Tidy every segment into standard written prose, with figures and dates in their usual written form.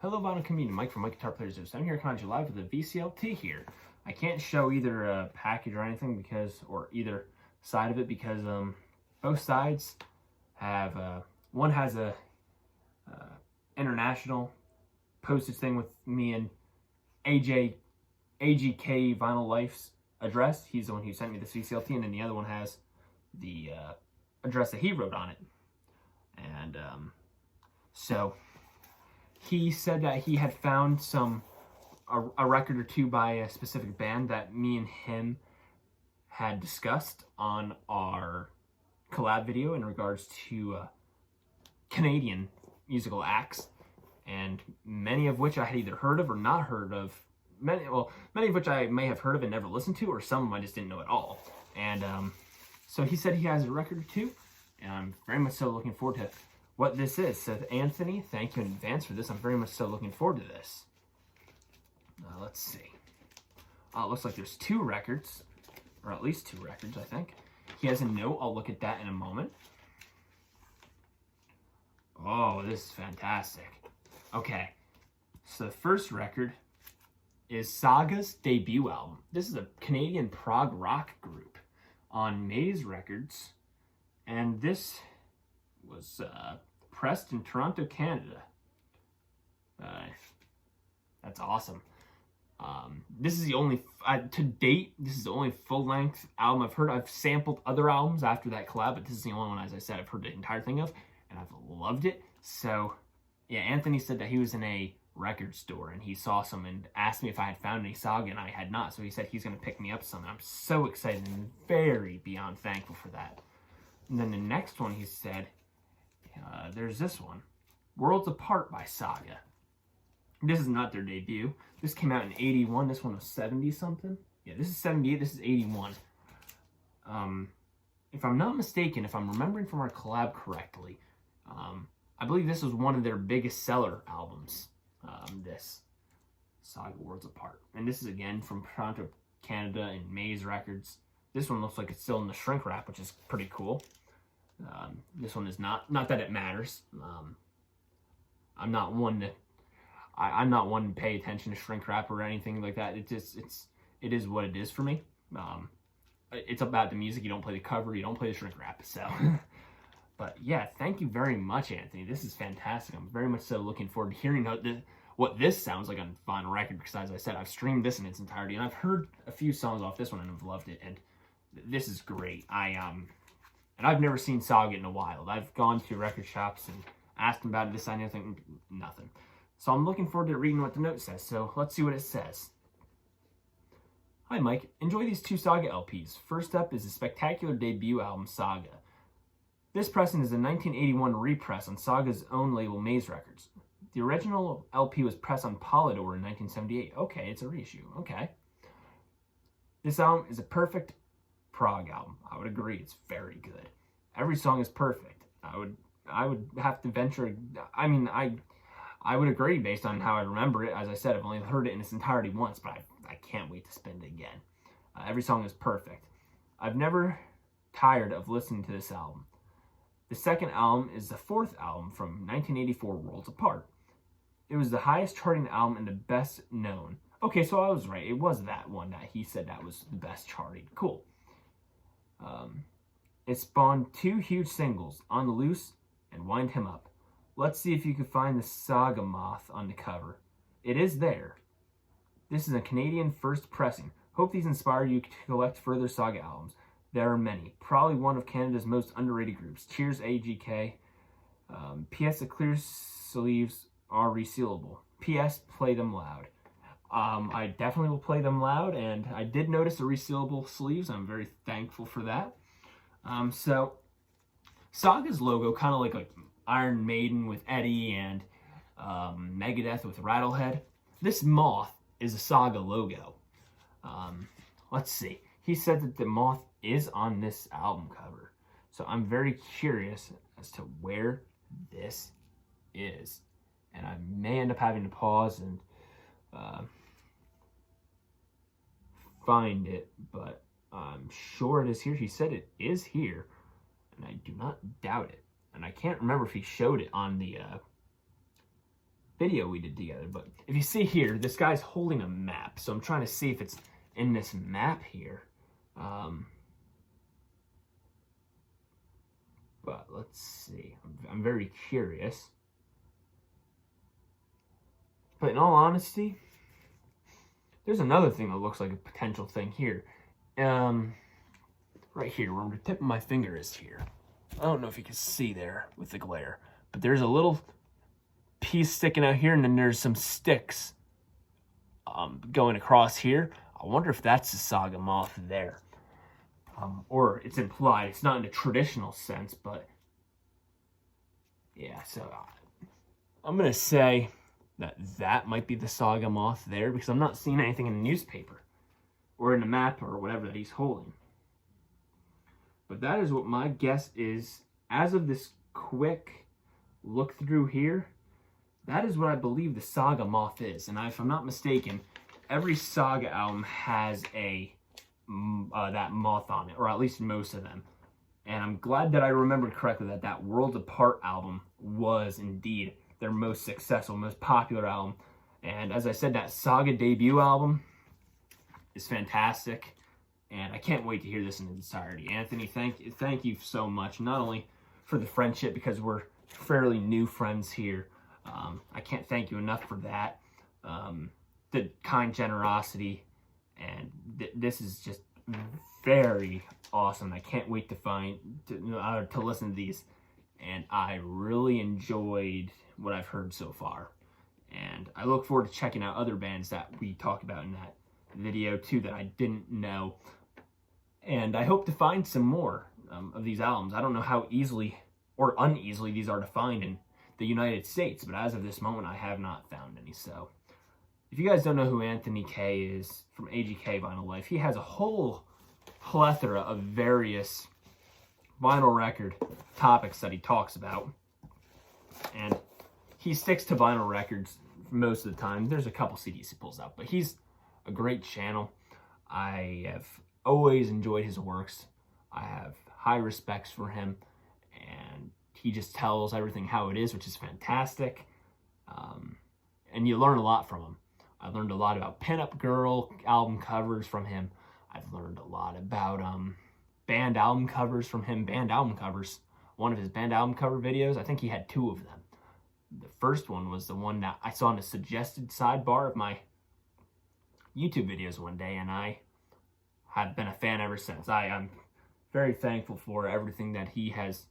Hello, vinyl community. Mike from Mike Guitar Players. I'm here coming to you live with the VCLT here. I can't show either a package or anything or either side of it because both sides have one has a international postage thing with me and AGK Vinyl Life's address. He's the one who sent me this VCLT, and then the other one has the address that he wrote on it. And so he said that he had found a record or two by a specific band that me and him had discussed on our collab video in regards to Canadian musical acts, and many of which I had either heard of or not heard of. Many of which I may have heard of and never listened to, or some of them I just didn't know at all. And so he said he has a record or two, and I'm very much so looking forward to what this is. So Anthony, thank you in advance for this. I'm very much so looking forward to this. Let's see. It looks like there's two records, or at least two records, I think. He has a note. I'll look at that in a moment. Oh, this is fantastic. Okay, so the first record is SAGA's debut album. This is a Canadian prog rock group on Maze Records, and this was pressed in Toronto, Canada. That's awesome. This is the only, to date, this is the only full-length album I've heard. I've sampled other albums after that collab, but this is the only one, as I said, I've heard the entire thing of, and I've loved it. So, yeah, Anthony said that he was in a record store and he saw some and asked me if I had found any SAGA, and I had not. So he said he's going to pick me up some, and I'm so excited and very beyond thankful for that. And then the next one, he said, there's this one, Worlds Apart by SAGA. This is not their debut. This came out in 81. This one was 70-something. Yeah, this is 78. This is 81. If I'm not mistaken, if I'm remembering from our collab correctly, I believe this was one of their biggest seller albums, this SAGA Worlds Apart. And this is, again, from Toronto, Canada, and Maze Records. This one looks like it's still in the shrink wrap, which is pretty cool. This one is not that it matters. I'm not one to pay attention to shrink wrap or anything like that. It is what it is for me. It's about the music. You don't play the cover, you don't play the shrink wrap. So, but yeah, thank you very much, Anthony. This is fantastic. I'm very much so looking forward to hearing what this sounds like on vinyl record, because as I said, I've streamed this in its entirety, and I've heard a few songs off this one and I've loved it. And this is great. And I've never seen SAGA in a while. I've gone to record shops and asked them about it, this, and anything, nothing. So I'm looking forward to reading what the note says. So let's see what it says. Hi, Mike. Enjoy these two SAGA LPs. First up is the spectacular debut album, SAGA. This pressing is a 1981 repress on SAGA's own label, Maze Records. The original LP was pressed on Polydor in 1978. Okay, it's a reissue. Okay. This album is a perfect prog album. I would agree. It's very good. Every song is perfect. I would have to venture. I mean, I would agree based on how I remember it. As I said, I've only heard it in its entirety once, but I can't wait to spin it again. Every song is perfect. I've never tired of listening to this album. The second album is the fourth album from 1984, Worlds Apart. It was the highest charting album and the best known. Okay, so I was right. It was that one that he said that was the best charting. Cool. It spawned two huge singles, On the Loose and Wind Him Up. Let's see if you can find the SAGA moth on the cover. It is there. This is a Canadian first pressing. Hope these inspire you to collect further SAGA albums. There are many. Probably one of Canada's most underrated groups. Cheers, AGK. P.S. The clear sleeves are resealable. P.S. Play them loud. I definitely will play them loud, and I did notice the resealable sleeves. I'm very thankful for that. So, SAGA's logo, kind of like Iron Maiden with Eddie and Megadeth with Rattlehead. This moth is a SAGA logo. Let's see. He said that the moth is on this album cover. So I'm very curious as to where this is. And I may end up having to pause and find it, but I'm sure it is here. He said it is here, and I do not doubt it. And I can't remember if he showed it on the video we did together. But if you see here, this guy's holding a map. So I'm trying to see if it's in this map here. But let's see. I'm very curious. But in all honesty, there's another thing that looks like a potential thing here. Right here, where the tip of my finger is here. I don't know if you can see there with the glare, but there's a little piece sticking out here, and then there's some sticks going across here. I wonder if that's the Saga moth there. Or it's implied. It's not in a traditional sense, but yeah, so I'm going to say that might be the Saga moth there, because I'm not seeing anything in the newspaper or in the map or whatever that he's holding. But that is what my guess is. As of this quick look through here, that is what I believe the Saga moth is. And if I'm not mistaken, every Saga album has that moth on it, or at least most of them. And I'm glad that I remembered correctly that Worlds Apart album was indeed their most successful, most popular album. And as I said, that Saga debut album is fantastic. And I can't wait to hear this in entirety. Anthony, thank you so much, not only for the friendship, because we're fairly new friends here. I can't thank you enough for that. The kind generosity, and this is just very awesome. I can't wait to listen to these, and I really enjoyed what I've heard so far. And I look forward to checking out other bands that we talked about in that video too that I didn't know. And I hope to find some more of these albums. I don't know how easily or uneasily these are to find in the United States, but as of this moment, I have not found any. So if you guys don't know who Anthony K is from AGK Vinyl Life, he has a whole plethora of various vinyl record topics that he talks about. And he sticks to vinyl records most of the time. There's a couple CDs he pulls out, but he's a great channel. I have always enjoyed his works. I have high respects for him, and he just tells everything how it is, which is fantastic. And you learn a lot from him. I learned a lot about Pinup Girl album covers from him. I've learned a lot about band album covers from him. One of his band album cover videos, I think he had 2 of them. The first one was the one that I saw in a suggested sidebar of my YouTube videos one day, and I have been a fan ever since. I'm very thankful for everything that he has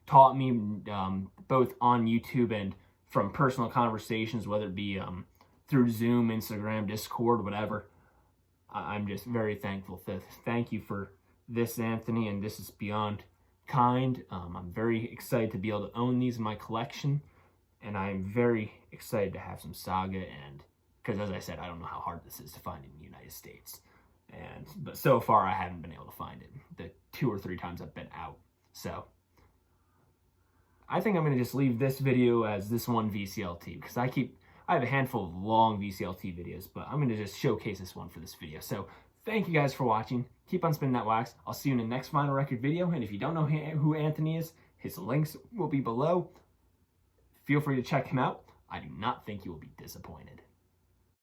taught me, both on YouTube and from personal conversations, whether it be through Zoom, Instagram, Discord, whatever. I'm just very thankful. Thank you for this, Anthony, and this is beyond kind. I'm very excited to be able to own these in my collection, and I'm very excited to have some Saga, and because as I said, I don't know how hard this is to find in the United States. But so far, I haven't been able to find it the 2 or 3 times I've been out. So I think I'm going to just leave this video as this one VCLT, because I have a handful of long VCLT videos, but I'm going to just showcase this one for this video. So thank you guys for watching. Keep on spinning that wax. I'll see you in the next vinyl record video. And if you don't know who Anthony is, his links will be below. Feel free to check him out. I do not think you will be disappointed.